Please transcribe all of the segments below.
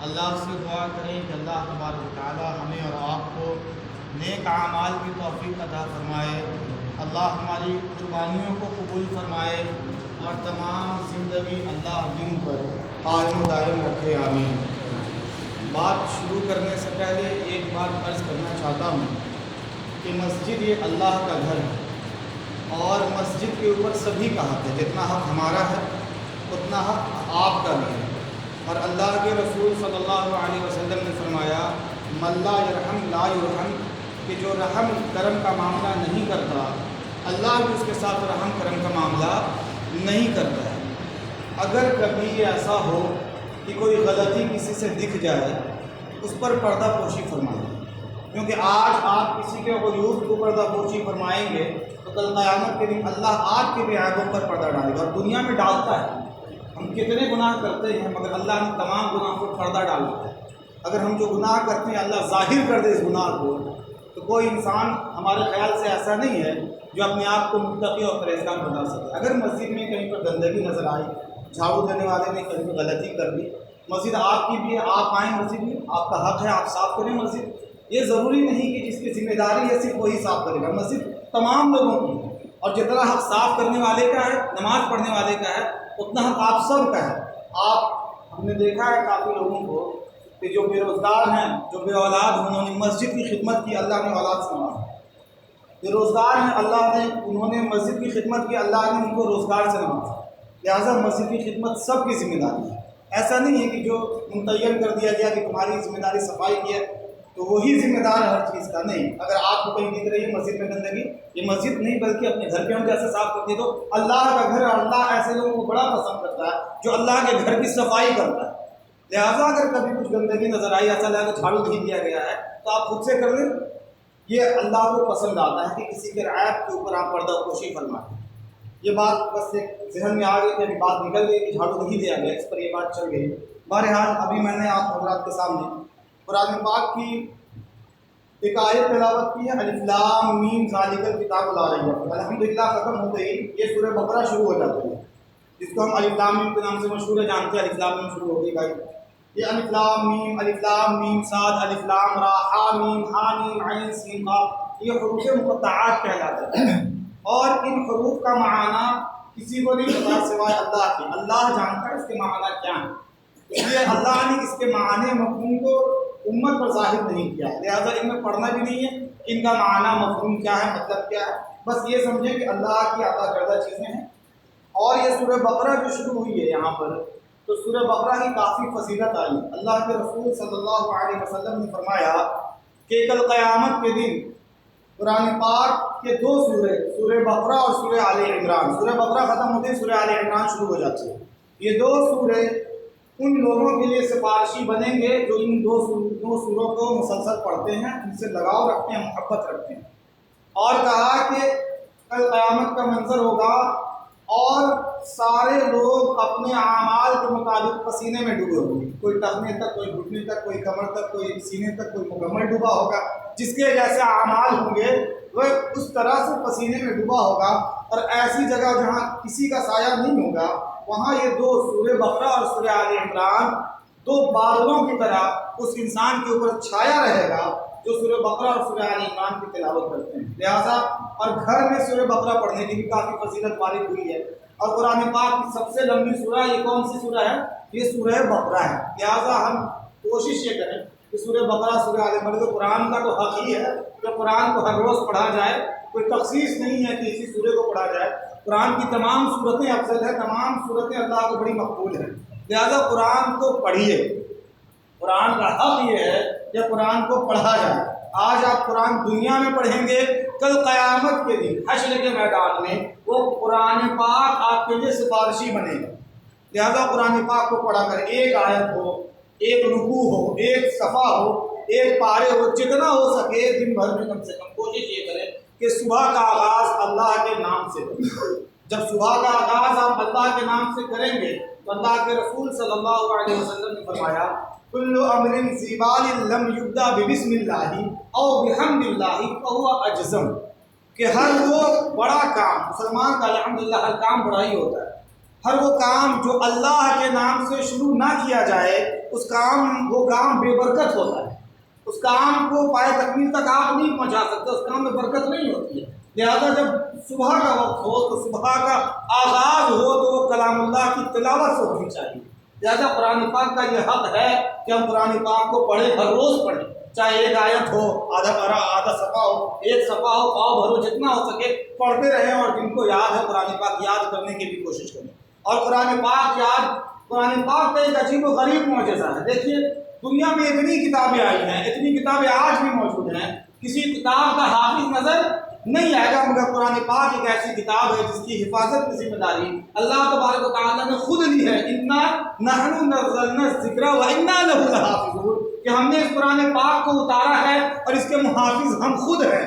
اللہ سے دعا کریں کہ اللہ تبارک و تعالی ہمیں اور آپ کو نیک اعمال کی توفیق عطا فرمائے، اللہ ہماری قربانیوں کو قبول فرمائے اور تمام زندگی اللہ دین پر قائم و دائم رکھے، آمین۔ بات شروع کرنے سے پہلے ایک بات عرض کرنا چاہتا ہوں کہ مسجد یہ اللہ کا گھر ہے اور مسجد کے اوپر سبھی کا حق ہے، جتنا حق ہمارا ہے اتنا حق آپ کا بھی ہے، اور اللہ کے رسول صلی اللہ علیہ وسلم نے فرمایا من لا یرحم لا یرحم، کہ جو رحم کرم کا معاملہ نہیں کرتا اللہ بھی اس کے ساتھ رحم کرم کا معاملہ نہیں کرتا ہے۔ اگر کبھی یہ ایسا ہو کہ کوئی غلطی کسی سے دکھ جائے اس پر پردہ پوشی فرمائیں، کیونکہ آج آپ کسی کے عیوب کو پردہ پوشی فرمائیں گے تو کل قیامت کے دن اللہ آپ کے بھی عیبوں پر پردہ ڈالے گا، اور دنیا میں ڈالتا ہے۔ ہم کتنے گناہ کرتے ہیں مگر اللہ نے تمام گناہوں پر پردہ ڈالتا ہے۔ اگر ہم جو گناہ کرتے ہیں اللہ ظاہر کر دے اس گناہ کو تو کوئی انسان ہمارے خیال سے ایسا نہیں ہے جو اپنے آپ کو متقی اور پرہیزگار بنا سکے۔ اگر مسجد میں کہیں پر گندگی نظر آئی، جھاڑو دینے والے نے کہیں پر غلطی کر دی، مسجد آپ کی بھی ہے، آپ آئیں مسجد میں، آپ کا حق ہے، آپ صاف کریں مسجد۔ یہ ضروری نہیں کہ جس کی ذمہ داری ہے صرف وہی صاف کرے گا، مسجد تمام لوگوں کی ہے، اور جتنا حق صاف کرنے والے کا ہے، نماز پڑھنے والے کا ہے، اتنا حق آپ سب کا ہے۔ ہم نے دیکھا ہے کافی لوگوں کو کہ جو بے روزگار ہیں، جو بے اولاد ہیں، انہوں نے مسجد کی خدمت کی، اللہ نے اولاد سے نوازا۔ بے روزگار ہیں، انہوں نے مسجد کی خدمت کی، اللہ نے ان کو روزگار سے نوازا۔ لہٰذا مسجد کی خدمت سب کی ذمہ داری ہے، ایسا نہیں ہے کہ جو متعین کر دیا گیا کہ تمہاری ذمہ داری صفائی کی ہے تو وہی ذمہ دار ہے ہر چیز کا، نہیں۔ اگر آپ کو کہیں دکھ رہی ہے مسجد میں گندگی، یہ مسجد نہیں بلکہ اپنے گھر کے ہم جیسے صاف کرتے ہیں، تو اللہ کا گھر ہے، اللہ ایسے لوگوں کو بڑا پسند کرتا ہے جو اللہ کے گھر کی صفائی کرتا ہے۔ لہٰذا اگر کبھی کچھ گندگی نظر آئی، ایسا لگا کہ جھاڑو نہیں دیا گیا ہے، تو آپ خود سے کر لیں، یہ اللہ کو پسند آتا ہے کہ کسی کے عیب کے اوپر آپ پردہ پوشی فرمائیں۔ یہ بات بس ایک ذہن میں آ گئی تھی، بات نکل گئی کہ جھاڑو نہیں دیا گیا، اس پر یہ بات چل گئی۔ بہرحال ابھی میں نے آپ حضرات کے سامنے قرآن پاک کی ایک آیت تلاوت کی ہے، الف لام میم ذالک الکتاب لا ریب فیہ۔ الحمدللہ ختم ہوتے ہی یہ سورہ بقرہ شروع ہو جاتی ہے، جس کو ہم الف لام میم کے نام سے مشہور ہے، جانتے ہیں۔ الف لام میم شروع ہوگی بھائی، یہ الف لام میم صاد الف لام را ہا میم ہا میم عین سین قاف، یہ حروف مقطعات کہلاتے ہیں، اور ان حروف کا معنی کسی کو نہیں پتا سوائے اللہ کے۔ اللہ جانتا ہے اس کے معنی کیا ہیں، اس لیے اللہ نے اس کے معنی مفہوم کو امت پر ظاہر نہیں کیا، لہٰذا ان میں پڑھنا بھی نہیں ہے ان کا معنی مفہوم کیا ہے، مطلب کیا ہے، بس یہ سمجھیں کہ اللہ کی عطا کردہ چیزیں ہیں۔ اور یہ سورہ بقرہ جو شروع ہوئی ہے یہاں پر، تو سورہ بقرہ کی کافی فضیلت آئی۔ اللہ کے رسول صلی اللہ علیہ وسلم نے فرمایا کہ کل قیامت کے دن قرآن پاک کے دو سورے، سورہ بقرہ اور سورہ آل عمران، سورہ بقرہ ختم ہوتے ہی سورہ آل عمران شروع ہو جاتی ہے، یہ دو سورے ان لوگوں کے لیے سفارشی بنیں گے جو ان دو سوروں کو مسلسل پڑھتے ہیں، ان سے لگاؤ رکھتے ہیں، محبت رکھتے ہیں۔ اور کہا کہ کل قیامت کا منظر ہوگا اور سارے لوگ اپنے اعمال کے مطابق پسینے میں ڈوبے ہوں گے، کوئی ٹخنے تک، کوئی گھٹنے تک، کوئی کمر تک، کوئی سینے تک، کوئی مکمل ڈوبا ہوگا، جس کے جیسے اعمال ہوں گے وہ اس طرح سے پسینے میں ڈوبا ہوگا، اور ایسی جگہ جہاں کسی کا سایہ نہیں ہوگا وہاں یہ دو سورہ بقرہ اور سورہ آل عمران دو بادلوں کی طرح اس انسان کے اوپر چھایا رہے گا جو سورہ بقرہ اور سورہ آل عمران کی تلاوت کرتے ہیں۔ لہٰذا اور گھر میں سورہ بقرہ پڑھنے کی بھی کافی فضیلت وارد ہوئی ہے، اور قرآن پاک کی سب سے لمبی سورہ یہ کون سی سورہ ہے؟ یہ سورہ بقرہ ہے۔ لہٰذا ہم کوشش یہ کریں کہ سورہ بقرہ سورہ آل عمران، تو قرآن کا تو حق ہی ہے کہ قرآن کو ہر روز پڑھا جائے، کوئی تخصیص نہیں ہے کہ اسی سورہ کو پڑھا جائے۔ قرآن کی تمام صورتیں افضل ہیں، تمام صورتیں اللہ کو بڑی مقبول ہیں، لہذا قرآن کو پڑھیے۔ قرآن کا حق یہ ہے کہ قرآن کو پڑھا جائے۔ آج آپ قرآن دنیا میں پڑھیں گے، کل قیامت کے دن حشر کے میدان میں وہ قرآن پاک آپ کے لیے سفارشی بنے گا۔ لہذا قرآن پاک کو پڑھا کر، ایک آیت ہو، ایک رکوع ہو، ایک صفحہ ہو، ایک پارے ہو، جتنا ہو سکے دن بھر میں کم سے کم کوشش یہ کریں کہ صبح کا آغاز اللہ کے نام سے کریں۔ جب صبح کا آغاز آپ اللہ کے نام سے کریں گے تو اللہ کے رسول صلی اللہ علیہ وسلم نے فرمایا کل امر ذی بال لم یبدا ببسم اللہ او بحمد اللہ فہو اجزم، کہ ہر وہ بڑا کام، مسلمان کا الحمدللہ ہر کام بڑا ہی ہوتا ہے، ہر وہ کام جو اللہ کے نام سے شروع نہ کیا جائے وہ کام بے برکت ہوتا ہے، اس کام کو پائے تکمیل تک آپ نہیں پہنچا سکتے، اس کام میں برکت نہیں ہوتی ہے۔ لہذا جب صبح کا وقت ہو تو صبح کا آغاز ہو تو وہ کلام اللہ کی تلاوت سے ہونی چاہیے۔ لہذا قرآن پاک کا یہ حق ہے کہ ہم قرآن پاک کو پڑھیں، ہر روز پڑھیں، چاہے ایک آیت ہو، آدھا پارا، آدھا صفحہ ہو، ایک صفحہ ہو، پاؤ بھرو، جتنا ہو سکے پڑھتے رہیں، اور جن کو یاد ہے قرآن پاک یاد کرنے کی بھی کوشش کریں۔ اور قرآن پاک کا ایک عجیب و غریب معجزہ ہے۔ دیکھیے دنیا میں اتنی کتابیں آئی ہیں، اتنی کتابیں آج بھی موجود ہیں، کسی کتاب کا حافظ نظر نہیں آئے گا، مگر قرآن پاک ایک ایسی کتاب ہے جس کی حفاظت کی ذمہ داری اللہ تبارک و تعالیٰ نے خود لی ہے۔ انا نحن نزلنا الذکر وانا لہ لحافظون، کہ ہم نے اس قرآن پاک کو اتارا ہے اور اس کے محافظ ہم خود ہیں۔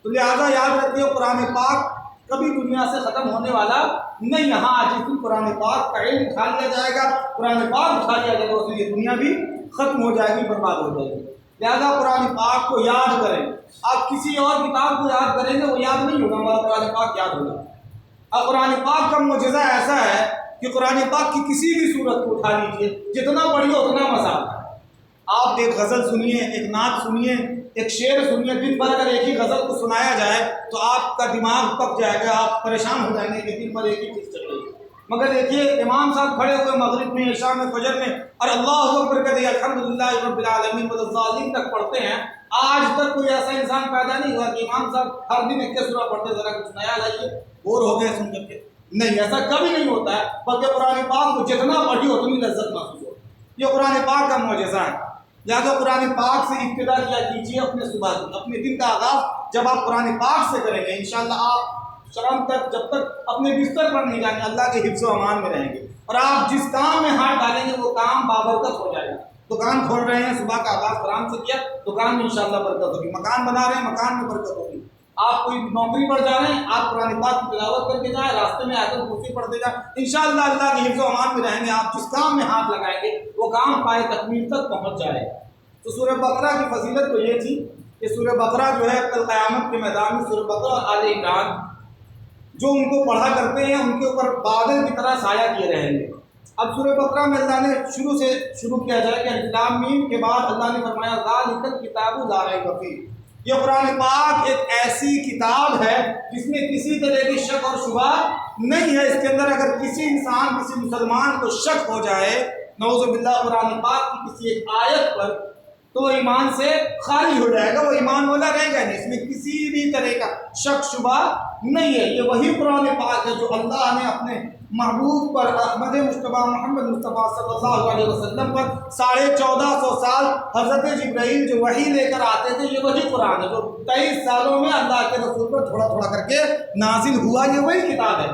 تو لہٰذا یاد رکھیے قرآن پاک کبھی دنیا سے ختم ہونے والا نہیں۔ یہاں جس دن قرآن پاک کا علم اٹھا لیا جائے گا، قرآن پاک اٹھا لیا جائے گا، اس لیے دنیا بھی ختم ہو جائے گی، برباد ہو جائے گی۔ لہذا قرآن پاک کو یاد کریں۔ آپ کسی اور کتاب کو یاد کریں گے وہ یاد نہیں ہوگا، ہمارا قرآن پاک یاد ہوگا۔ اب قرآن پاک کا معجزہ ایسا ہے کہ قرآن پاک کی کسی بھی صورت کو اٹھا لیجیے، جتنا پڑھیے اتنا مزہ آتا ہے۔ آپ ایک غزل سنیے، ایک نعت سنیے، ایک شعر سنیے، دن بھر اگر ایک ہی غزل کو سنایا جائے تو آپ کا دماغ پک جائے گا، آپ پریشان ہو جائیں گے کہ دن بھر ایک ہی چیز چل رہی ہے۔ مگر دیکھیے امام صاحب کھڑے ہوئے مغرب میں، عشاء میں، فجر میں، اور اللہ اکبر کہتے ہیں الحمدللہ رب العالمین والظالمین تک پڑھتے ہیں۔ آج تک کوئی ایسا انسان پیدا نہیں ہوا کہ امام صاحب ہر دن ایک سورہ پڑھتے، ذرا کچھ نیا لائیے، بور ہو گئے سن کر کے، نہیں، ایسا کبھی نہیں ہوتا ہے، بلکہ قرآن پاک کو جتنا پڑھی اتنی لذت محسوس ہو۔ یہ قرآن پاک کا معجزہ ہے۔ لہٰذا قرآن پاک سے ابتدا کیا کیجیے اپنے صبح کی، اپنے دن کا آغاز جب آپ قرآن پاک سے کریں گے، انشاءاللہ آپ شام تک جب تک اپنے بستر پر نہیں جائیں گے اللہ کے حفظ و امان میں رہیں گے، اور آپ جس کام میں ہاتھ ڈالیں گے وہ کام بابرکت ہو جائے گا۔ دکان کھول رہے ہیں، صبح کا آغاز قرآن سے کیا، دکان میں انشاءاللہ برکت ہوگی۔ مکان بنا رہے ہیں، مکان میں برکت ہوگی۔ آپ کوئی نوکری پر جا رہے ہیں، آپ قرآن پاک کی تلاوت کر کے جائیں، راستے میں آیت الکرسی پڑھتے جائیں، انشاءاللہ اللہ کے حفظ و امان میں رہیں گے۔ آپ جس کام میں ہاتھ لگائیں گے وہ کام پائے تکمیل تک پہنچ جائے گا۔ تو سورہ بقرہ کی فضیلت تو یہ تھی کہ سورہ بقرہ جو ہے کل قیامت کے میدان میں سورہ بقرہ اور آل عمران جو ان کو پڑھا کرتے ہیں ان کے اوپر بادل کی طرح سایہ کیے رہیں گے۔ اب سورہ بقرہ میں اللہ نے شروع کیا جائے کہ الف لام میم کے بعد اللہ نے فرمایا ذالک الکتاب لا ریب فیہ، یہ قرآن پاک ایک ایسی کتاب ہے جس میں کسی طرح کی شک اور شبہ نہیں ہے۔ اس کے اندر اگر کسی انسان، کسی مسلمان کو شک ہو جائے نعوذ باللہ قرآن پاک کی کسی ایک آیت پر، تو وہ ایمان سے خالی ہو جائے گا، وہ ایمان والا رہے گا نہیں، اس میں کسی بھی طرح کا شک شبہ نہیں ہے۔ یہ وہی قرآن پاک ہے جو اللہ نے اپنے محبوب پر، احمد مصطفیٰ محمد مصطفیٰ صلی اللہ علیہ وسلم پر 1450 سال حضرت جبرائیل جو وحی لے کر آتے تھے، یہ وہی قرآن ہے جو 23 سالوں میں اللہ کے رسول پر تھوڑا تھوڑا کر کے نازل ہوا، یہ وہی کتاب ہے۔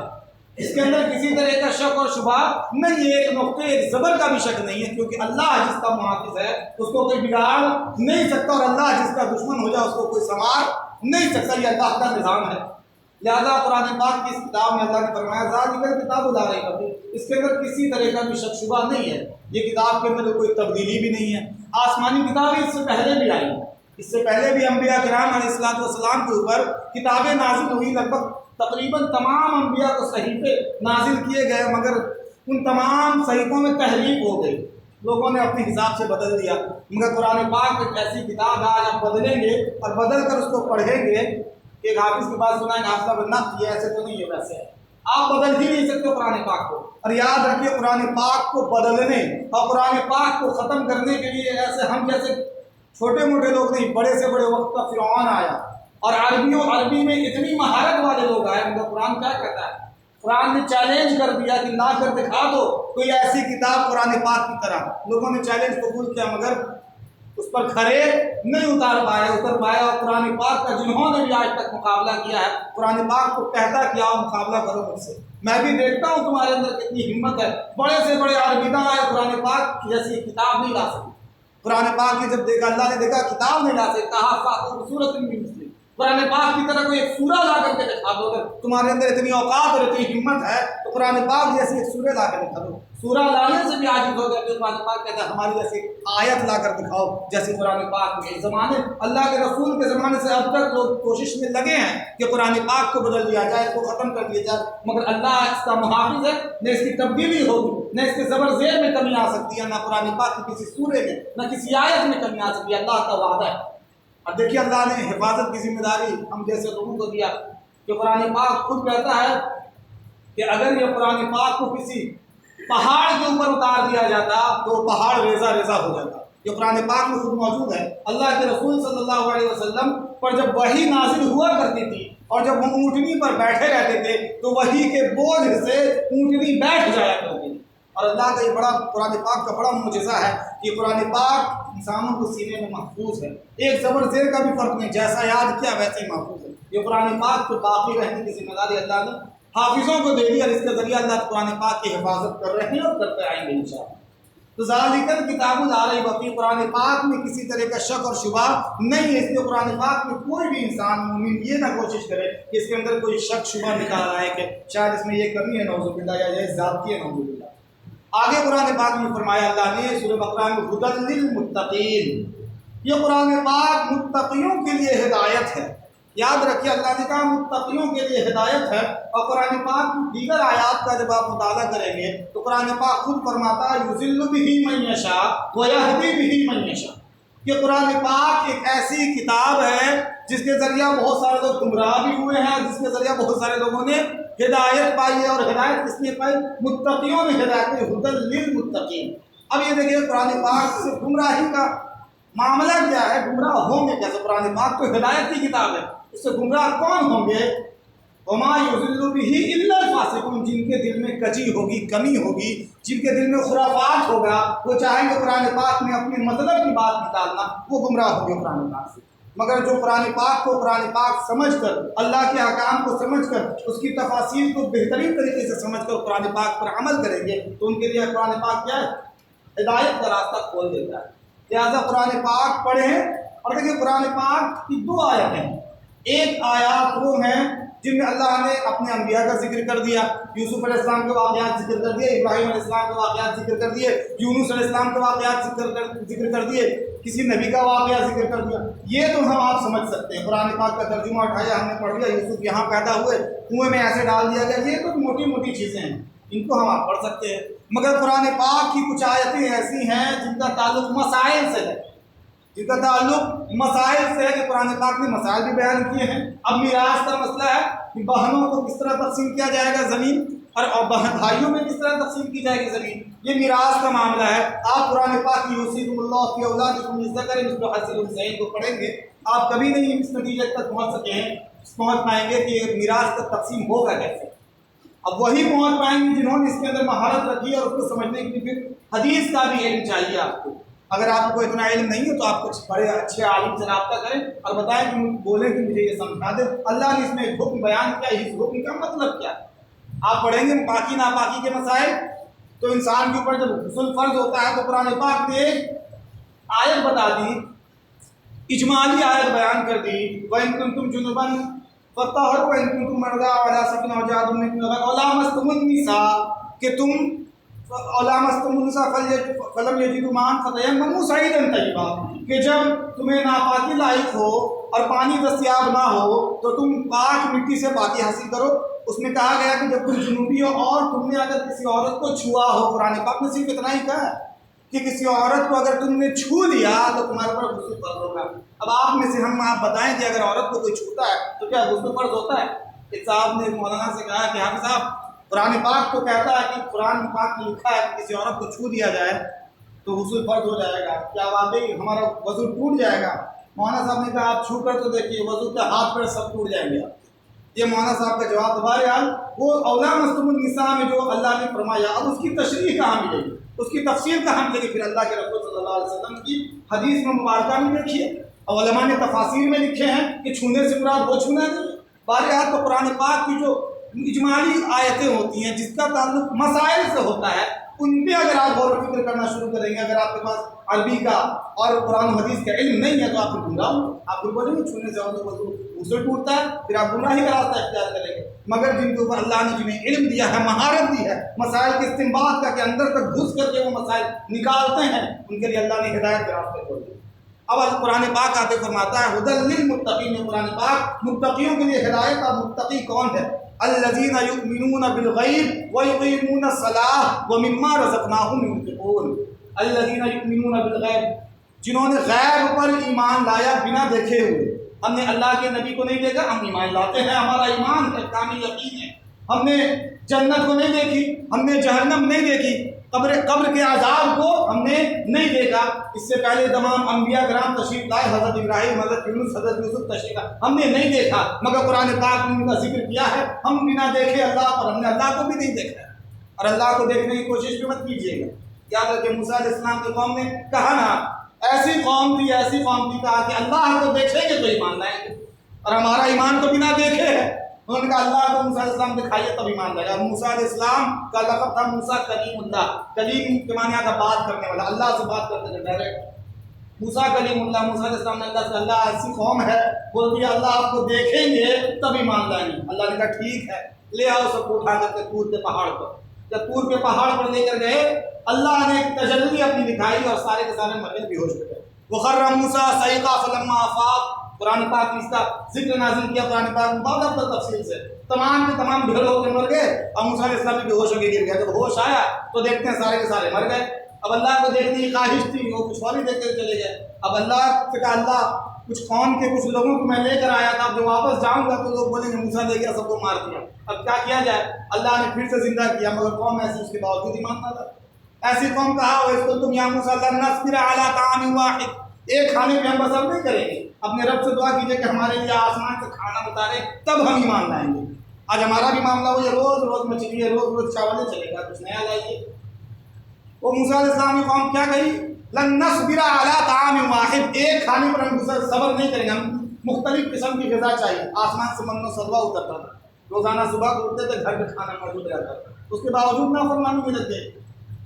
اس کے اندر کسی طرح کا شک اور شبہ نہیں ہے، ایک نقطے ایک زبر کا بھی شک نہیں ہے، کیونکہ اللہ جس کا محافظ ہے اس کو کوئی بگاڑ نہیں سکتا، اور اللہ جس کا دشمن ہو جائے اس کو کوئی سنوار نہیں سکتا، یہ اللہ کا نظام ہے۔ لہذا قرآن پاک کی اس کتاب میں اللہ نے فرمایا ذالک الکتاب لا ریب فیہ، اس کے اندر کسی طرح کا بھی شک شبہ نہیں ہے، یہ کتاب کے اندر کوئی تبدیلی بھی نہیں ہے۔ آسمانی کتابیں اس سے پہلے بھی آئی ہیں، اس سے پہلے بھی انبیاء کرام علیہ السلام کے اوپر کتابیں نازل ہوئی، لگ بھگ تقریباً تمام انبیاء کو صحیفے نازل کیے گئے، مگر ان تمام صحیفوں میں تحریف ہو گئی، لوگوں نے اپنے حساب سے بدل دیا۔ مگر قرآن پاک ایک ایسی کتاب ہے، آج آپ بدلیں گے اور بدل کر اس کو پڑھیں گے، ایک حافظ کی بات سنائیں، حافظہ بننا یہ ایسے تو نہیں ہے، ویسے ہے، آپ بدل ہی نہیں سکتے قرآن پاک کو۔ اور یاد رکھیے قرآن پاک کو بدلنے اور قرآن پاک کو ختم کرنے کے لیے ایسے ہم جیسے چھوٹے موٹے لوگ نہیں، بڑے سے بڑے وقت کا فرعون آیا، اور عربی میں اتنی مہارت والے لوگ آئے، مگر قرآن کیا کہتا ہے؟ قرآن نے چیلنج کر دیا کہ لا کر دکھا دو کوئی ایسی کتاب قرآن پاک کی طرح۔ لوگوں نے چیلنج قبول کیا مگر اس پر کھڑے نہیں اتر پائے، اور قرآن پاک کا جنہوں نے بھی آج تک مقابلہ کیا ہے، قرآن پاک کو کہتا کیا ہو مقابلہ کرو مجھ سے، میں بھی دیکھتا ہوں تمہارے اندر کتنی ہمت ہے۔ بڑے سے بڑے عربی داں آئے، قرآن پاک کی جیسی کتاب نہیں لا سکتے۔ قرآن پاک نے جب دیکھا، اللہ نے دیکھا کتاب نہیں لا سکتا، فاتوا بسورۃ من مثلہ، قرآن پاک کی طرح کوئی ایک سورہ لا کر کے دکھا دو، اگر تمہارے اندر اتنی اوقات اور اتنی ہمت ہے تو قرآن پاک جیسی ایک سورہ لا کر دکھا دو۔ سورہ لانے سے بھی عاجز ہو گئے تو قرآن پاک کہتا ہے ہماری جیسی آیت لا کر دکھاؤ جیسے قرآن پاک میں۔ زمانے اللہ کے رسول کے زمانے سے اب تک لوگ کوشش میں لگے ہیں کہ قرآن پاک کو بدل دیا جائے، اس کو ختم کر دیا جائے، مگر اللہ اس کا محافظ ہے، نہ اس کی تبدیلی ہوگی، نہ اس کے زبر زیر میں کمی آ سکتی ہے، نہ قرآن پاک کی کسی سورے میں، نہ کسی آیت میں کمی آ سکتی ہے، اللہ کا وعدہ ہے۔ اب دیکھیے اللہ نے حفاظت کی ذمہ داری ہم جیسے لوگوں کو دیا کہ قرآن پاک خود کہتا ہے کہ اگر یہ قرآن پاک کو کسی پہاڑ کے اوپر اتار دیا جاتا تو پہاڑ ریزہ ریزہ ہو جاتا۔ یہ قرآن پاک میں خود موجود ہے۔ اللہ کے رسول صلی اللہ علیہ وسلم پر جب وحی نازل ہوا کرتی تھی اور جب وہ اونٹنی پر بیٹھے رہتے تھے تو وحی کے بوجھ سے اونٹنی بیٹھ جایا کرتی تھی۔ اور اللہ کا یہ بڑا قرآن پاک کا بڑا معجزہ ہے کہ قرآن پاک انسانوں کو سینے میں محفوظ ہے، ایک زبر زیر کا بھی فرق نہیں، جیسا یاد کیا ویسے ہی محفوظ ہے۔ یہ قرآن پاک کو باقی رہنے کی ذمہ داری اللہ نے حافظوں کو دے دی اور اس کے ذریعے اللہ قرآن پاک کی حفاظت کر رہے ہیں اور کرتے آئیں گے انشاءاللہ۔ تو ذالک الکتاب لا ریب فیہ، قرآن پاک میں کسی طرح کا شک اور شبہ نہیں ہے، اس لیے قرآن پاک میں کوئی بھی انسان مومن یہ نہ کوشش کرے کہ اس کے اندر کوئی شک شبہ نکال آئے کہ شاید اس میں یہ کمی ہے نعوذ باللہ یا یہ ذاتی ہے نعوذ باللہ۔ آگے قرآن پاک میں فرمایا اللہ نے سورہ بقرہ میں ھدی للمتقین، یہ قرآن پاک متقیوں کے لیے ہدایت ہے۔ یاد رکھیے اللہ نے کہا متقیوں کے لیے ہدایت ہے، اور قرآن پاک دیگر آیات کا جب آپ مطالعہ کریں گے تو قرآن پاک خود فرماتا ہے یضل بہ من یشاء ویہدی بہ من یشاء، کہ قرآن پاک ایک ایسی کتاب ہے جس کے ذریعہ بہت سارے لوگ گمراہ بھی ہوئے ہیں، جس کے ذریعہ بہت سارے لوگوں نے ہدایت پائی ہے، اور ہدایت کس نے پائی؟ متقیوں نے ہدایت پائی، ھدی للمتقین۔ اب یہ دیکھیے قرآن پاک سے گمراہی کا معاملہ کیا ہے، گمراہ ہوں گے کیسے؟ قرآن پاک تو ہدایت کی کتاب ہے، اس سے گمراہ کون ہوں گے؟ وما یضل بہ الا الفاسقون، جن کے دل میں کجی ہوگی، کمی ہوگی، جن کے دل میں خرافات ہوگا، وہ چاہیں گے قرآن پاک میں اپنے مطلب کی بات نکالنا، وہ گمراہ ہوں گے قرآن پاک سے۔ مگر جو قرآن پاک کو قرآن پاک سمجھ کر، اللہ کے احکام کو سمجھ کر، اس کی تفاصیل کو بہترین طریقے سے سمجھ کر قرآن پاک پر عمل کریں گے تو ان کے لیے قرآن پاک کیا ہے؟ ہدایت کا راستہ کھول دیتا ہے۔ لہٰذا قرآن پاک پڑھیں، اور دیکھیں قرآن پاک کی دو آیتیں ہیں، ایک آیات وہ ہیں جن میں اللہ نے اپنے انبیاء کا ذکر کر دیا، یوسف علیہ السلام کے واقعات ذکر کر دیے، ابراہیم علیہ السلام کے واقعات ذکر کر دیے، یونس علیہ السلام کے واقعات ذکر کر دیے، کسی نبی کا واقعہ ذکر کر دیا۔ یہ تو ہم آپ سمجھ سکتے ہیں، قرآن پاک کا ترجمہ اٹھایا ہم نے پڑھ لیا، یوسف یہاں پیدا ہوئے، کنویں میں ایسے ڈال دیا گیا، یہ تو موٹی موٹی چیزیں ہیں، ان کو ہم آپ پڑھ سکتے ہیں۔ مگر قرآن پاک کی کچھ آیتیں ایسی ہیں جن کا تعلق مسائل سے ہے، جن کا تعلق مسائل سے ہے کہ قرآن پاک نے مسائل بھی بیان کیے ہیں۔ اب میراث کا مسئلہ ہے کہ بہنوں کو کس طرح تقسیم کیا جائے گا زمین، اور بھائیوں میں کس طرح تقسیم کی جائے گی زمین، یہ میراث کا معاملہ ہے۔ آپ قرآن پاک کی یوصیکم اللہ فی اولادکم للذکر مثل حظ الانثیین کو پڑھیں گے، آپ کبھی نہیں اس نتیجے تک پہنچ پائیں گے کہ میراث کا تقسیم ہوگا کیسے۔ اب وہی پہنچ پائیں گے جنہوں نے اس کے اندر مہارت رکھی ہے، اور اس کو سمجھنے کے لیے پھر حدیث کا بھی علم چاہیے آپ کو۔ اگر آپ کو اتنا علم نہیں ہے تو آپ کچھ بڑے اچھے عالم سے رابطہ کریں اور بتائیں کہ بولیں کہ مجھے یہ سمجھا دیں اللہ نے اس میں ایک حکم بیان کیا، اس حکم کا مطلب کیا ہے۔ آپ پڑھیں گے پاکی ناپاکی کے مسائل، تو انسان کے اوپر جب غسل فرض ہوتا ہے تو قرآن پاک نے ایک آیت بتا دی، اجمالی آیت بیان کر دی، وَإِن كُنتُمْ جُنُبًا فَطَهَّرُوا وَإِن كُنتُم مَرْضَىٰ أَوْ عَلَىٰ سَفَرٍ أَوْ جَاءَ بِكُم مِّنَ الْغَائِطِ أَوْ لَامَسْتُمُ النِّسَاءَ، کہ تم فَلَمْ يَجِدُوا مَاءً فَتَيَمَّمُوا صَعِيدًا طَيِّبًا، کہ جب تمہیں ناپاکی لاحق ہو اور پانی دستیاب نہ ہو تو تم پاک مٹی سے پاکی حاصل کرو۔ اس میں کہا گیا کہ جب تم جنوبی ہو اور تم نے اگر کسی عورت کو چھوا ہو، قرآن پاک نے صرف اتنا ہی کہا ہے کہ کسی عورت کو اگر تم نے چھو دیا تو تمہارے پر غسل فرض ہوگا۔ اب آپ میں سے ہم آپ بتائیں کہ اگر عورت کو کوئی چھوتا ہے تو کیا غسل فرض ہوتا ہے؟ ایک صاحب نے مولانا سے کہا کہ حافظ صاحب قرآن پاک تو کہتا ہے کہ قرآن پاک میں لکھا ہے کہ کسی عورت کو چھو دیا جائے تو غسل فرض ہو جائے گا، کیا واقعی ہمارا وضو ٹوٹ جائے گا؟ مولانا صاحب نے کہا آپ چھو کر تو دیکھیے، وضو کے ہاتھ پیر سب ٹوٹ جائیں گے۔ یہ مولانا صاحب کا جواب تھا۔ بہرحال وہ اولا مستم النساء میں جو اللہ نے فرمایا، اب اس کی تشریح کہاں ملے گی، اس کی تفصیل کہاں ملے گی؟ پھر اللہ کے رسول صلی اللہ علیہ وسلم کی حدیث میں مبارکہ میں دیکھیے، اور علماء نے تفاسیر میں لکھے ہیں کہ چھونے سے مراد وہ چھونا نہیں۔ بہرحال تو قرآن پاک کی جو اجمالی آیتیں ہوتی ہیں جس کا تعلق مسائل سے ہوتا ہے، ان پہ اگر آپ غور و فکر کرنا شروع کریں گے، اگر آپ کے پاس عربی کا اور قرآن و حدیث کا علم نہیں ہے تو آپ گمراہ ہوں. آپ کو بولیں گے چھونے سے غسل ٹوٹتا ہے پھر آپ گمراہی کا راستہ اختیار کریں گے. مگر جن کے اوپر اللہ نے جنہیں علم دیا ہے، مہارت دی ہے مسائل کے استنباط کا کہ اندر تک گھس کر کے وہ مسائل نکالتے ہیں، ان کے لیے اللہ نے ہدایت کے راستے کھول دیے. اب قرآن پاک آتے فرماتا ہے ہدی للمتقین میں قرآن پاک متقیوں کے لیے ہدایت. اور متقی کون ہے؟ الذین یؤمنون بالغیب ویقیمون الصلاۃ ومما رزقناہم ينفقون. الذین یؤمنون بالغیب، جنہوں نے غیب پر ایمان لایا بنا دیکھے ہوئے. ہم نے اللہ کے نبی کو نہیں دیکھا، ہم ایمان لاتے ہیں، ہمارا ایمان ہے، کامل یقین ہے. ہم نے جنت کو نہیں دیکھی، ہم نے جہنم نہیں دیکھی، قبر کے عذاب کو ہم نے نہیں دیکھا. اس سے پہلے تمام انبیاء کرام تشریف لائے، حضرت ابراہیم، حضرت یونس، حضرت یوسف تشریف لائے، ہم نے نہیں دیکھا. مگر قرآن پاک نے ان کا ذکر کیا ہے ہم بنا دیکھے اللہ پر، ہم نے اللہ کو بھی نہیں دیکھا ہے. اور اللہ کو دیکھنے کی کوشش بھی مت کیجیے گا. یاد رکھیں موسیٰ علیہ السلام کی قوم نے کہا نا، ایسی قوم تھی کہا کہ اللہ کو دیکھیں گے تو ایمان لائیں گے، اور ہمارا ایمان تو بنا دیکھے ہے. انہوں نے کہا اللہ کو موسیٰ علیہ السلام دکھائیے تب ایمان لائے گا. اور موسیٰ علیہ السلام کا لقب تھا موسیٰ کلیم اللہ. کلیم کے معنی آتا بات کرنے والا، اللہ سے بات کرتے تھے ڈائریکٹ. موسیٰ کلیم اللہ، موسیٰ علیہ السلام نے اللہ سے، اللہ ایسی قوم ہے بول دیا اللہ آپ کو دیکھیں گے تب ایمان لائیں گے. اللہ نے کہا ٹھیک ہے، لے آؤ سب کو اٹھا کر کے طور کے پہاڑ پر. جب طور کے پہاڑ پر لے کر گئے اللہ نے ایک تجلی اپنی دکھائی اور سارے کے سارے مر گئے، بے ہوش ہو گئے. وخر موسیٰ صعقا فلما آفاق، قرآن پاک اس کا ذکر نازل کیا قرآن پاک میں بہت افضل تفصیل سے. تمام کے تمام بھیڑ ہو کے مر گئے اور موسیٰ علیہ السلام بھی ہوش ہو کے گر گیا. جب ہوش آیا تو دیکھتے ہیں سارے کے سارے مر گئے. اب اللہ کو دیکھنے کی خواہش تھی، وہ کچھ اور ہی دیکھ کر چلے گئے. اب اللہ سے کہا اللہ کچھ قوم کے کچھ لوگوں کو میں لے کر آیا تھا، اب جب واپس جاؤں گا تو لوگ بولیں گے موسیٰ لے گیا سب کو مار دیا. اب کیا کیا جائے؟ اللہ نے پھر سے زندہ کیا، مگر قوم ایسی اس کے باوجود ایمان نہ لائی. ایسی قوم کہا اس کو تم یا موسیٰ لن نصبر علی طعام واحد، ایک کھانے پہ ہم بسر نہیں کریں گے. اپنے رب سے دعا کیجیے کہ ہمارے لیے آسمان سے کھانا اتارے تب ہم ایمان لائیں گے. آج ہمارا بھی معاملہ ہو، یہ روز روز مچھلی ہے، روز روز چاول چلے گا، کچھ نیا لائیے. وہ موسیٰ علیہ السلام کی قوم کیا کہی؟ لن نصبر علی طعام واحد، ایک کھانے پر ہم صبر نہیں کریں گے، ہم مختلف قسم کی غذا چاہیے. آسمان سے من و سلوہ اترتا تھا، روزانہ صبح کو اٹھتے تھے، گھر میں کھانا موجود رہتا تھا. اس کے باوجود نافرمانی میں لگ گئے.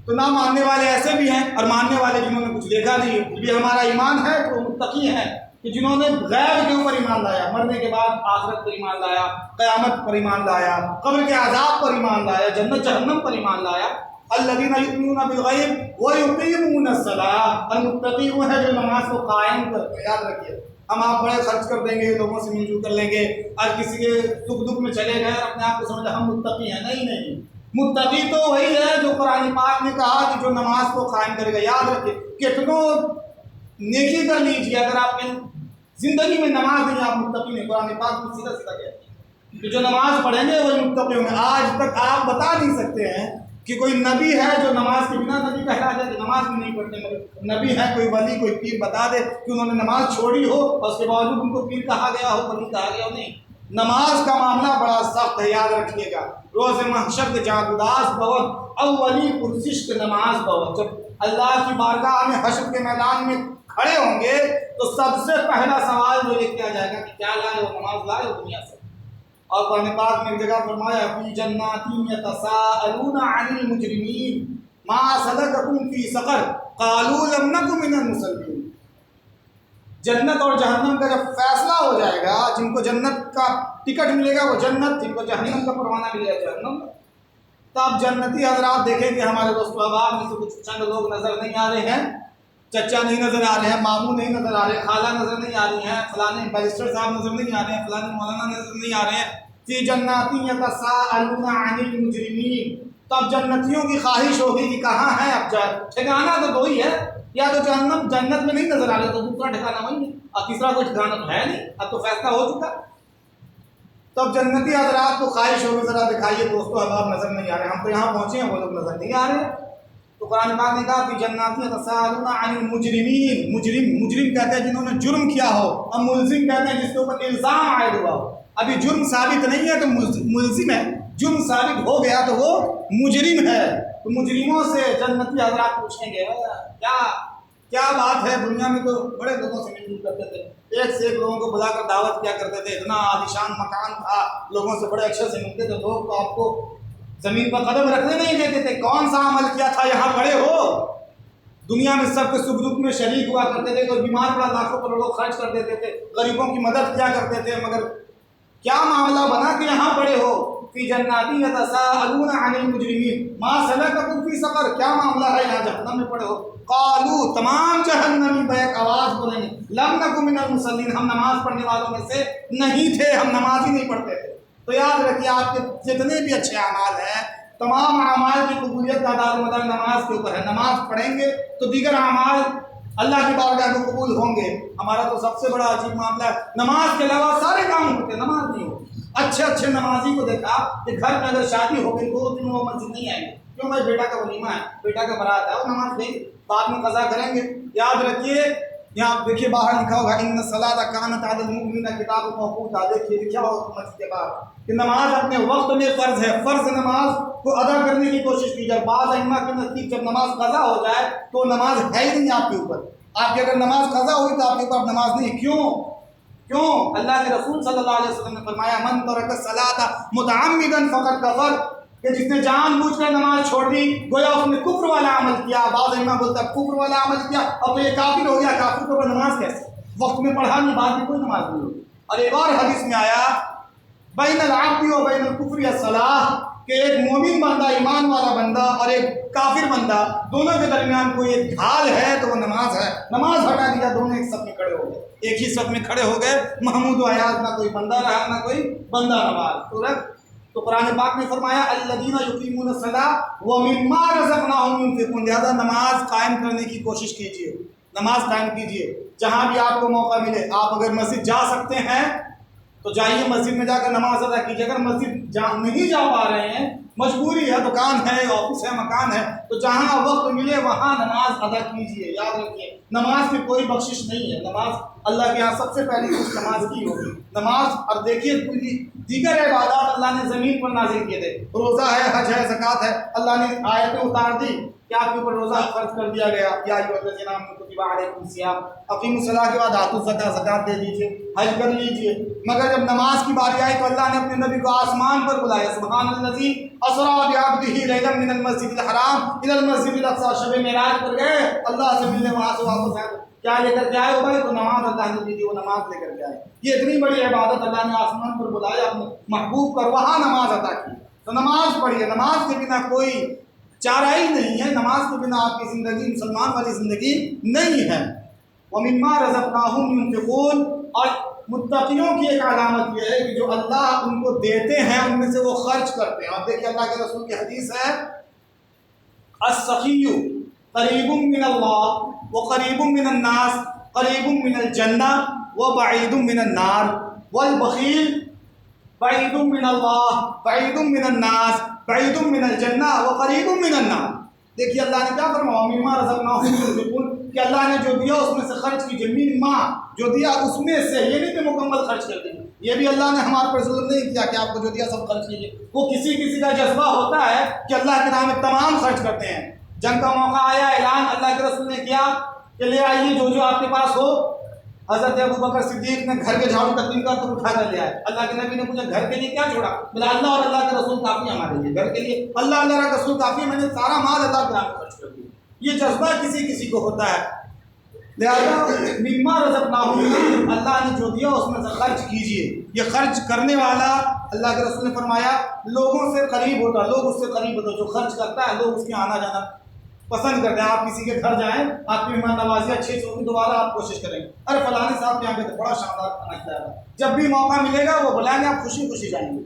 تو نہ ماننے والے ایسے بھی ہیں اور ماننے والے جنہوں نے کچھ دیکھا نہیں. یہ ہمارا ایمان ہے تو متقی ہیں کہ جنہوں نے غیب کے اوپر ایمان لایا، مرنے کے بعد آخرت پر ایمان لایا، قیامت پر ایمان لایا، قبر کے عذاب پر ایمان لایا، جنت جہنم پر ایمان لایا. الذین یؤمنون بالغیب ویقیمون الصلاۃ، المتقی وہ ہے جو نماز کو قائم کرتے ہیں. یاد رکھیے ہم آپ بڑے خرچ کر دیں گے، لوگوں سے مل جل کر لیں گے اور کسی کے سکھ دکھ میں چلے گئے اور اپنے آپ کو سمجھا ہم متقی ہیں. نہیں، متقی تو وہی ہے جو قرآن پاک نے کہا کہ جو نماز کو قائم کرے گا. یاد رکھیے کتنوں نیکی کر لیجیے، اگر آپ کی زندگی میں نماز نہیں آپ متقی نہیں. قرآن پاک میں سیدھا سیدھا کہتے ہیں کہ جو نماز پڑھیں گے وہی متقی ہوں گے. آج تک آپ بتا نہیں سکتے ہیں کہ کوئی نبی ہے جو نماز کے بنا نبی کہلا جائے کہ نماز بھی نہیں پڑھتے، مگر نبی ہے کوئی ولی کوئی پیر بتا دے کہ انہوں نے نماز چھوڑی ہو اور اس کے باوجود ان کو پیر کہا گیا ہو، ولی کہا گیا ہو. نہیں، نماز کا معاملہ بڑا سخت ہے، یاد رکھیے گا. روز محشر کے جہاں اداس بہت اولی پرسش کے نماز بہت. جب اللہ کی بارگاہ میں حشر کے میدان میں کھڑے ہوں گے تو سب سے پہلا سوال جو لے کے آ جائے گا کہ کیا لائے ہو؟ نماز لائے ہو دنیا سے. اور قرآن پاک میں ایک جگہ فرمایا فی جنات یتساءلون عن المجرمین ما سلککم فی سقر قالوا لم نک من المصلین. جنت اور جہنم کا جب فیصلہ ہو جائے گا، جن کو جنت کا ٹکٹ ملے گا وہ جنت، جن کو جہنم کا پروانہ ملے گا جہنم. تب جنتی حضرات دیکھیں کہ ہمارے دوست احباب میں سے کچھ چند لوگ نظر نہیں آ رہے ہیں، چچا نہیں نظر آ رہے ہیں، ماموں نہیں نظر آ رہے ہیں، خالہ نظر نہیں آ رہی ہیں، فلانے بیرسٹر صاحب نظر نہیں آ رہے ہیں، فلانے مولانا نظر نہیں آ رہے ہیں. فی جنات یتساءلون عن المجرمین. تب جنتیوں کی خواہش ہوگی کہ کہاں ہے اب جائے. ٹھکانہ تو دو ہی ہے، یا تو جہنم جنت میں نہیں نظر آ رہے تو دوسرا ٹھکانہ وہی ہے، اور تیسرا کوئی ٹھکانہ تو ہے نہیں، اب تو فیصلہ ہو چکا. تب جنتی حضرات کو خواہش ہوگی ذرا دکھائیے دوستو احباب نظر نہیں آ رہے، ہم تو یہاں پہنچے ہیں وہ لوگ نظر نہیں آ رہے. تو قرآن پاک نے کہا فی جنات یتساءلون عن المجرمین. مجرم کہتے ہیں جنہوں نے جرم کیا ہو، اور ملزم کہتے ہیں جس کے اوپر الزام عائد ہوا ہو. ابھی جرم ثابت نہیں ہے تو ملزم ہے، جرم ثابت ہو گیا تو وہ مجرم ہے. تو مجرموں سے جنتی حضرات پوچھیں گے کیا بات ہے. دنیا میں تو بڑے لوگوں سے مل کرتے تھے، ایک سے ایک لوگوں کو بلا کر دعوت کیا کرتے تھے، اتنا عالیشان مکان تھا، لوگوں سے بڑے اچھے سے ملتے تھے، لوگ تو آپ کو زمین پر قدم رکھنے نہیں دیتے تھے. کون سا عمل کیا تھا یہاں کھڑے ہو؟ دنیا میں سب کے سکھ دکھ میں شریک ہوا کرتے تھے، کوئی بیمار پڑا لاکھوں کروڑوں خرچ کر دیتے تھے، غریبوں کی مدد کیا کرتے تھے، مگر کیا معاملہ بنا کہ یہاں پڑے ہو فی جنات یتساءلون عن المجرمین ما سلککم فی سقر، کیا معاملہ ہے یہاں جہنم میں پڑے ہو؟ قالوا، تمام جہنمی بیک آواز بولیں گے، لم نک من المصلین، ہم نماز پڑھنے والوں میں سے نہیں تھے، ہم نماز ہی نہیں پڑھتے تھے۔ تو یاد رکھیے آپ کے جتنے بھی اچھے اعمال ہیں، تمام اعمال کی قبولیت کا دار و مدار نماز کے اوپر ہے۔ نماز پڑھیں گے تو دیگر اعمال اللہ کی بارگاہ میں قبول ہوں گے۔ ہمارا تو سب سے بڑا عجیب معاملہ ہے، نماز کے علاوہ سارے کام ہوتے ہیں، نماز نہیں ہوتی۔ اچھے نمازی کو دیکھا کہ گھر میں اگر شادی ہو گئی 2 دن وہ مسجد نہیں آئیں گے، کیوں بھائی بیٹا کا ولیمہ ہے، بیٹا کا بارات ہے، وہ نماز نہیں، بعد میں قضا کریں گے۔ یاد رکھیے، یہاں دیکھیے باہر لکھا ہوگا ان الصلاۃ کانت علی المؤمنین کتاب موقوتا، دیکھیے لکھا ہوگا مسجد کے باہر کہ نماز اپنے وقت میں فرض ہے، فرض نماز کو ادا کرنے کی کوشش کی جائے۔ بعض ائمہ کے نزدیک جب نماز قضا ہو جائے تو نماز ہے ہی نہیں آپ کے اوپر، آپ کی اگر نماز قضا ہوئی تو آپ کے اوپر نماز نہیں۔ کیوں؟ اللہ کے رسول صلی اللہ علیہ وسلم نے فرمایا من ترک الصلاۃ متعمدا فقد کفر، کہ جس نے جان بوجھ کر نماز چھوڑ دی گویا اس نے کفر والا عمل کیا۔ بعض ائمہ بولتا ہے کفر والا عمل کیا اب تو یہ کافر ہو گیا، کافر کو نماز کیسے؟ وقت میں پڑھا نہیں، بعد میں کوئی نماز نہیں ہوگی۔ اور ایک اور حدیث میں آیا بین العبد و بین الکفر الصلاۃ، کہ ایک مومن بندہ، ایمان والا بندہ اور ایک کافر بندہ، دونوں کے درمیان کوئی ایک ڈھال ہے تو وہ نماز ہے۔ نماز ہٹا دیا، دونوں ایک صف میں کھڑے ہو گئے، ایک ہی صف میں کھڑے ہو گئے، محمود و ایاز، نہ کوئی بندہ رہا نہ کوئی بندہ نماز۔ تو قرآن پاک نے فرمایا الذین یقیمون الصلاۃ ومما رزقناہم ينفقون، لہذا نماز قائم کرنے کی کوشش کیجیے، نماز قائم کیجیے جہاں بھی آپ کو موقع ملے۔ آپ اگر مسجد جا سکتے ہیں تو جائیے، مسجد میں جا کر نماز ادا کیجیے۔ اگر مسجد نہیں جا پا رہے ہیں، مجبوری ہے، دکان ہے، آفس ہے، مکان ہے، تو جہاں وقت ملے وہاں نماز ادا کیجیے۔ یاد رکھیے نماز کی کوئی بخشش نہیں ہے، نماز اللہ کے یہاں سب سے پہلی چیز نماز کی ہوگی۔ نماز، اور دیکھیے دیگر عبادات اللہ نے زمین پر نازل کیے تھے، روزہ ہے، حج ہے، زکوٰۃ ہے، اللہ نے آیتیں اتار دی کہ آپ کے اوپر روزہ فرض کر دیا گیا، یا ایھا الذین آمنوا کتب علیکم الصیام، اقیموا الصلاۃ کے بعد آتوا الزکاۃ، زکوٰۃ دے دیجیے، حج کر لیجیے۔ مگر جب نماز کی باری آئی تو اللہ نے اپنے نبی کو آسمان پر بلایا، سبحان الذی اسریٰ بعبدہ لیلا من المسجد الحرام الی المسجد الاقصی، شب معراج پر گئے اللہ سے ملنے، وہاں سے واپس آئے، کیا لے کر کے آئے ہو بھائی؟ تو نماز اللہ نے دی تھی، وہ نماز لے کر کے آئے۔ یہ اتنی بڑی عبادت اللہ نے آسمان پر بلایا اپنے محبوب پر، وہاں نماز ادا کی۔ تو نماز پڑھیے، نماز کے بنا کوئی چارہ ہی نہیں ہے، نماز کے بنا آپ کی زندگی مسلمان والی زندگی نہیں ہے۔ وَمِمَّا رَزَقْنَاهُمْ يُنْفِقُونَ، اور متقیوں کی ایک علامت یہ ہے کہ جو اللہ ان کو دیتے ہیں ان میں سے وہ خرچ کرتے ہیں۔ اور دیکھیے اللہ کے رسول کی حدیث ہے السخی قریب من اللہ وقریب من الناس قریب من الجنہ وبعید من النار والبخیل بعید من اللہ بعید من الناس بعید من الجنہ وقریب من النار۔ دیکھیے اللہ نے کیا فرمایا مما رزقناہم ينفقون، کہ اللہ نے جو دیا اس میں سے خرچ کیجیے، مما جو دیا اس میں سے، یہ نہیں کہ مکمل خرچ کر دیجیے، یہ بھی اللہ نے ہمارے پر ظلم نہیں کیا کہ آپ کو جو دیا سب خرچ کیجیے۔ وہ کسی کا جذبہ ہوتا ہے کہ اللہ کے نام میں تمام خرچ کرتے ہیں۔ جنگ کا موقع آیا، اعلان اللہ کے رسول نے کیا کہ لے آئیے جو آپ کے پاس ہو۔ حضرت ابوبکر صدیق نے گھر کے جھاڑو تقسیم کر تو اٹھا کر لے آئے۔ اللہ کے نبی نے پوچھا گھر کے لیے کیا چھوڑا؟ بولا اللہ اور اللہ کے رسول کافی ہے ہمارے لیے، گھر کے لیے اللہ کا رسول کافی ہے، میں نے سارا مال اللہ کے نام میں خرچ کر دیا۔ یہ جذبہ کسی کو ہوتا ہے، لہذا مما رزقناہم، اللہ نے جو دیا اس میں سے خرچ کیجیے۔ یہ خرچ کرنے والا اللہ کے رسول نے فرمایا لوگوں سے قریب ہوتا، لوگ اس سے قریب ہوتا، جو خرچ کرتا ہے لوگ اس کے آنا جانا پسند کرتے ہیں۔ آپ کسی کے گھر جائیں، آپ کی مہمان نوازی اچھی سے ہوگی، دوبارہ آپ کوشش کریں گے ارے فلانے صاحب کے یہاں پہ تو بڑا شاندار کھانا کھلایا تھا، جب بھی موقع ملے گا وہ بلائیں گے، آپ خوشی خوشی جائیں گے۔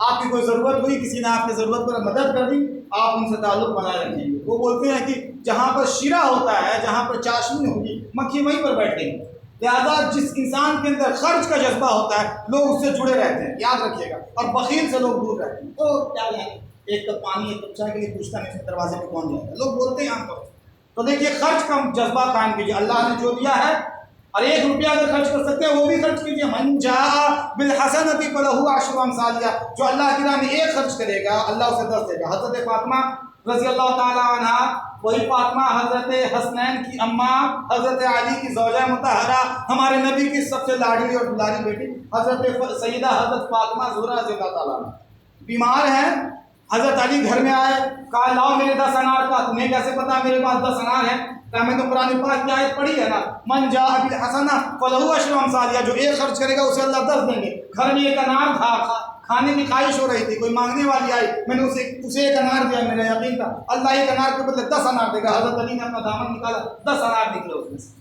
آپ کی کوئی ضرورت ہوئی، کسی نے آپ کی ضرورت پر مدد کر دی، آپ ان سے تعلق بنائے رکھیں گے۔ وہ بولتے ہیں کہ جہاں پر شیرہ ہوتا ہے، جہاں پر چاشنی ہوگی، مکھی وہیں پر بیٹھیں گے۔ لہٰذا جس انسان کے اندر خرچ کا جذبہ ہوتا ہے لوگ اس سے جڑے رہتے ہیں، یاد رکھیے گا، اور بخیل سے لوگ دور رہتے ہیں۔ تو کیا لیں گے، ایک کپ پانی ایک کپ چائے کے لیے پوچھتا نہیں، اس دروازے پہ کون جائے گا، لوگ بولتے ہیں عام طور پر۔ تو دیکھیے خرچ کا جذبہ قائم کیجیے، اللہ نے جو دیا ہے، اور 1 روپیہ اگر خرچ کر سکتے ہیں وہ بھی خرچ کیجیے۔ من جاء بالحسنۃ فلہ عشر امثالها، جو اللہ کی راہ میں 1 خرچ کرے گا اللہ اسے 10 دے گا۔ حضرت فاطمہ رضی اللہ تعالی عنہ، وہی فاطمہ حضرت حسنین کی اماں، حضرت علی کی زوجہ مطہرہ، ہمارے نبی کی سب سے لاڈلی اور دلاری بیٹی حضرت سیدہ حضرت فاطمہ زہرا رضی اللہ تعالیٰ عنہ بیمار ہیں۔ حضرت علی گھر میں آئے، کہا لاؤ میرے 10 انار کا، تمہیں کیسے پتا میرے پاس 10 انار ہیں؟ کیا میں نے قرآن پاک کی آیت پڑھی ہے نا، من جاء بالحسنہ فلہ عشر امثالہا، جو ایک خرچ کرے گا اسے اللہ 10 دیں گے۔ گھر میں ایک انار تھا، کھانے کی خواہش ہو رہی تھی، کوئی مانگنے والی آئی، میں نے اسے ایک انار دیا، میرا یقین تھا اللہ ایک انار کے بدلے 10 انار دے گا۔ حضرت علی نے اپنا دامن نکالا، 10 انار نکلے اس میں سے۔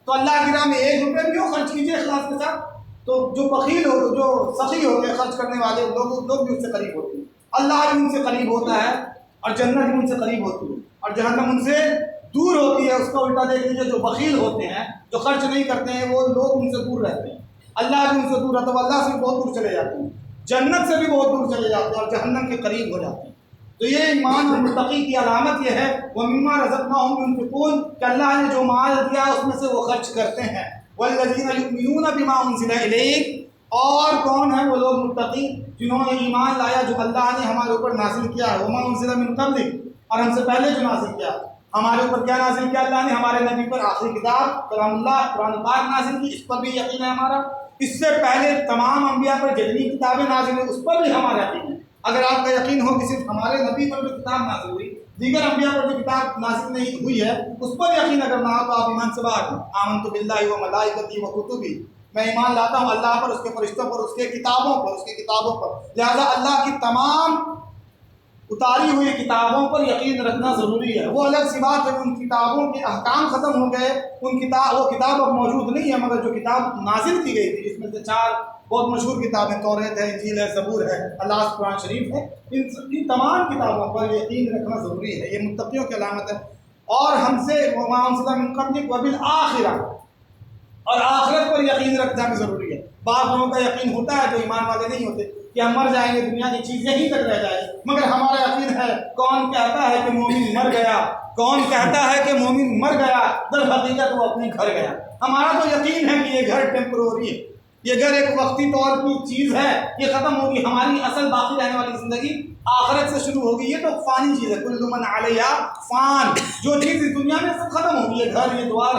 تو اللہ کی راہ میں 1 روپے بھی ہو خرچ کیجیے اخلاص کے ساتھ، تو جو بخیل ہو، جو سخی ہوتے ہیں خرچ کرنے والے لوگ بھی اس سے قریب ہوتے ہیں، اللہ بھی ان سے قریب ہوتا ہے، اور جنت بھی ان سے قریب ہوتی ہے، اور جہنم ان سے دور ہوتی ہے۔ اس کا الٹا دیکھ لیجیے، جو بخیل ہوتے ہیں، جو خرچ نہیں کرتے ہیں، وہ لوگ ان سے دور رہتے ہیں، اللہ بھی ان سے دور رہتا ہے، وہ اللہ سے بھی بہت دور چلے جاتے ہیں، جنت سے بھی بہت دور چلے جاتے ہیں، اور جہنم کے قریب ہو جاتے ہیں۔ تو یہ ایمان اور متقی کی علامت یہ ہے، وَمِمَّا رَزَقْنَاهُمْ يُنْفِقُونَ، کہ اللہ نے جو مال دیا ہے اس میں سے وہ خرچ کرتے ہیں۔ وَالَّذِينَ يُؤْمِنُونَ بِمَا أُنزِلَ إِلَيْكَ، اور کون ہیں وہ لوگ متقی؟ جنہوں نے ایمان لایا جو اللہ نے ہمارے اوپر نازل کیا ہے، وَمَا أُنزِلَ مِن قَبْلِكَ، اور ہم سے پہلے جو نازل کیا ہمارے اوپر کیا نازل کیا اللہ نے؟ ہمارے نبی پر آخری کتاب کلام اللہ قرآن پاک نازل کی، اس پر بھی یقین ہے ہمارا۔ اس سے پہلے تمام انبیاء پر جتنی کتابیں نازل ہوئی اس پر بھی ہمارا یقین ہے۔ اگر آپ کا یقین ہو کہ صرف ہمارے نبی پر جو کتاب نازل ہوئی، دیگر انبیاء پر جو کتاب نازل نہیں ہوئی ہے اس پر یقین اگر نہ ہو تو آپ ایمان سے باہر ہیں۔ آمنت باللہ و ملائکتہ و کتبہ، میں ایمان لاتا ہوں اللہ پر، اس کے فرشتوں پر، اس کے کتابوں پر، لہذا اللہ کی تمام اتاری ہوئی کتابوں پر یقین رکھنا ضروری ہے۔ وہ الگ سی بات ہے ان کتابوں کے احکام ختم ہو گئے، وہ کتاب اب موجود نہیں ہے، مگر جو کتاب نازل کی گئی تھی جس میں سے 4 بہت مشہور کتابیں توریت ہے، انجیل ہے، زبور ہے، اللہ قرآن شریف ہے، ان تمام کتابوں پر یقین رکھنا ضروری ہے، یہ متقیوں کی علامت ہے۔ اور ہم سے وَمَا أُنزِلَ مِن قَبْلِكَ وَبِالْآخِرَةِ، اور آخرت پر یقین رکھنا بھی ضروری ہے۔ بعض لوگوں کا یقین ہوتا ہے جو ایمان والے نہیں ہوتے کہ ہم مر جائیں گے، دنیا کی چیز یہیں تک رہ جائے گی، مگر ہمارا یقین ہے کون کہتا ہے کہ مومن مر گیا، کون کہتا ہے کہ مومن مر گیا، در حقیقت وہ اپنے گھر گیا۔ ہمارا تو یقین ہے کہ یہ گھر ٹیمپروری ہے، یہ گھر ایک وقتی طور کی چیز ہے، یہ ختم ہوگی، ہماری اصل باقی رہنے والی زندگی آخرت سے شروع ہوگی، یہ تو فانی چیز ہے، کل من علیہا فان، جو چیز اس دنیا میں سب ختم ہوگی، یہ گھر، یہ دوار،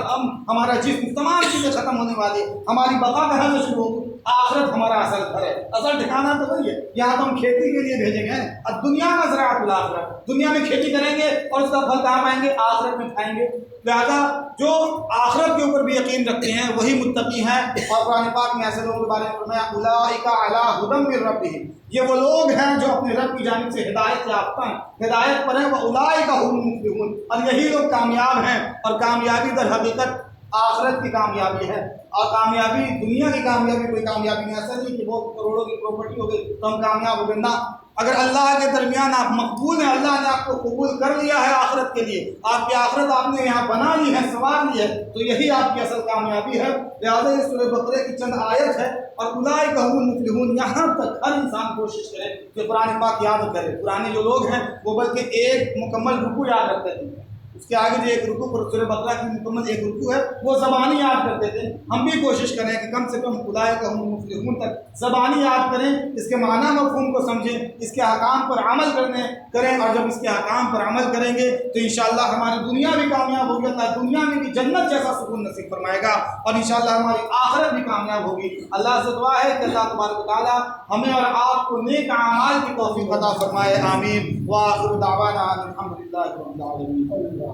ہمارا جسم، تمام چیزیں ختم ہونے والی ہے، ہماری بقا کہاں سے شروع ہوگی؟ آخرت ہمارا اصل گھر ہے، اصل ٹھکانا تو وہی ہے، یہاں تو ہم کھیتی کے لیے بھیجے گئے، اب دنیا میں زراعت الآخرہ، دنیا میں کھیتی کریں گے اور اس کا پھل کہاں پائیں گے؟ آخرت میں کھائیں گے۔ لہذا جو آخرت کے اوپر بھی یقین رکھتے ہیں وہی متقی ہیں، اور قرآن پاک میں ایسے لوگوں کے بارے میں فرمایا اولئک علی ھدی من ربہم، یہ وہ لوگ ہیں جو اپنے رب کی جانب سے ہدایت یافتہ ہیں، ہدایت پر ہیں، واولئک ھم المفلحون، اور یہی لوگ کامیاب ہیں، اور کامیابی در حقیقت آخرت کی کامیابی ہے، اور کامیابی دنیا کی کامیابی کوئی کامیابی نہیں، ایسا نہیں کہ بہت کروڑوں کی پراپرٹی ہو گئی تو ہم کامیاب ہو گئے، نہ، اگر اللہ کے درمیان آپ مقبول ہیں، اللہ نے آپ کو قبول کر لیا ہے آخرت کے لیے، آپ کی آخرت آپ نے یہاں بنا لی ہے، سنوار لی ہے، تو یہی آپ کی اصل کامیابی ہے۔ لہٰذا اس سورہ بقرہ کی چند آیت ہے، اور اولئک ھم المفلحون، یہاں تک ہر انسان کوشش کرے کہ قرآن پاک یاد کرے۔ پرانے جو لوگ ہیں وہ بلکہ ایک مکمل رکوع یاد رکھتے تھے، اس کے آگے جو ایک رکوع پر سورہ بقرہ کی مکمل ایک رکوع ہے وہ زبانی یاد کرتے تھے، ہم بھی کوشش کریں کہ کم سے کم اولئک ھم المفلحون تک زبانی یاد کریں، اس کے معنی مفہوم کو سمجھیں، اس کے احکام پر عمل کریں، اور جب اس کے احکام پر عمل کریں گے تو انشاءاللہ ہماری دنیا بھی کامیاب ہوگی، اللہ دنیا میں بھی جنت جیسا سکون نصیب فرمائے گا، اور انشاءاللہ ہماری آخرت بھی کامیاب ہوگی۔ اللہ سے دعا ہے کہ اللہ تبارک و تعالی ہمیں اور آپ کو نیک اعمال کی توفیق عطا فرمائے، آمین۔ وآخر دعوانا الحمدللہ رب العالمین۔